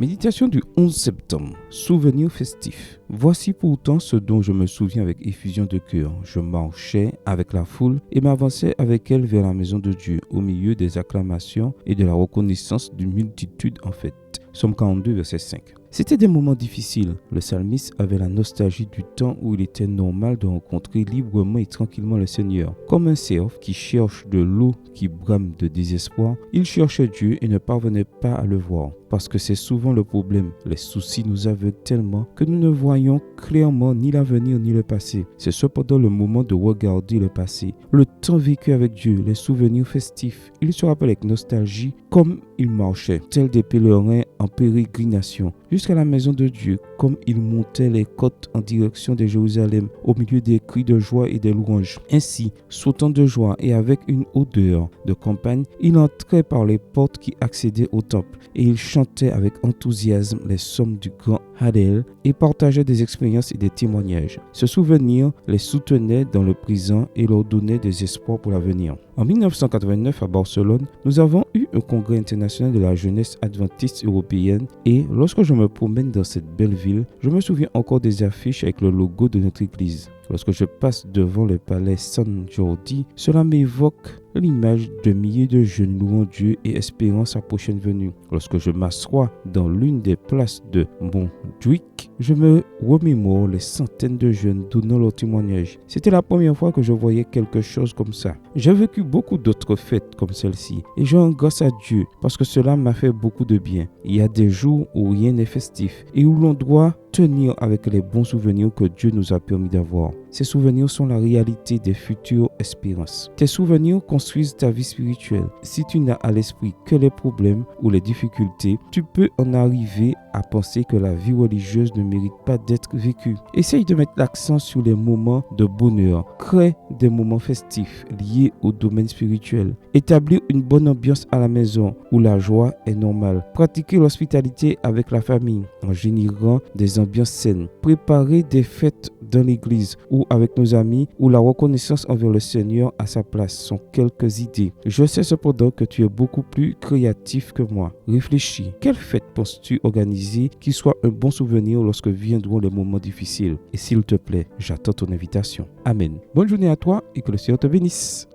Méditation du 11 septembre. Souvenir festif. Voici pourtant ce dont je me souviens avec effusion de cœur. Je marchais avec la foule et m'avançais avec elle vers la maison de Dieu, au milieu des acclamations et de la reconnaissance d'une multitude en fête. Psaume 42, verset 5. C'était des moments difficiles. Le psalmiste avait la nostalgie du temps où il était normal de rencontrer librement et tranquillement le Seigneur. Comme un cerf qui cherche de l'eau, qui brame de désespoir, il cherchait Dieu et ne parvenait pas à le voir. Parce que c'est souvent le problème. Les soucis nous aveuglent tellement que nous ne voyons clairement ni l'avenir ni le passé. C'est cependant le moment de regarder le passé. Le temps vécu avec Dieu, les souvenirs festifs. Il se rappelle avec nostalgie comme il marchait, tels des pèlerins en pérégrination, jusqu'à la maison de Dieu, comme il montait les côtes en direction de Jérusalem, au milieu des cris de joie et des louanges. Ainsi, sautant de joie et avec une odeur de campagne, il entrait par les portes qui accédaient au temple, et il chantait avec enthousiasme les psaumes du grand Hallel et partageait des expériences et des témoignages. Ce souvenir les soutenait dans le présent et leur donnait des espoirs pour l'avenir. En 1989, à Barcelone, nous avons eu un congrès international de la jeunesse adventiste européenne et lorsque je me promène dans cette belle ville, je me souviens encore des affiches avec le logo de notre église. Lorsque je passe devant le palais San Jordi, cela m'évoque l'image de milliers de jeunes louant Dieu et espérant sa prochaine venue. Lorsque je m'assois dans l'une des places de Montjuïc, je me remémore les centaines de jeunes donnant leur témoignage. C'était la première fois que je voyais quelque chose comme ça. J'ai vécu beaucoup d'autres fêtes comme celle-ci et je rends grâce à Dieu parce que cela m'a fait beaucoup de bien. Il y a des jours où rien n'est festif et où l'on doit tenir avec les bons souvenirs que Dieu nous a permis d'avoir. Ces souvenirs sont la réalité des futures espérances. Tes souvenirs construisent ta vie spirituelle. Si tu n'as à l'esprit que les problèmes ou les difficultés, tu peux en arriver à penser que la vie religieuse ne mérite pas d'être vécue. Essaye de mettre l'accent sur les moments de bonheur. Crée des moments festifs liés au domaine spirituel. Établir une bonne ambiance à la maison où la joie est normale. Pratiquer l'hospitalité avec la famille en générant des ambiances saines. Préparer des fêtes dans l'église ou avec nos amis où la reconnaissance envers le Seigneur à sa place sont quelques idées. Je sais cependant que tu es beaucoup plus créatif que moi. Réfléchis. Quelle fête penses-tu organiser qui soit un bon souvenir lorsque viendront les moments difficiles? Et s'il te plaît, j'attends ton invitation. Amen. Bonne journée à toi et que le Seigneur te bénisse.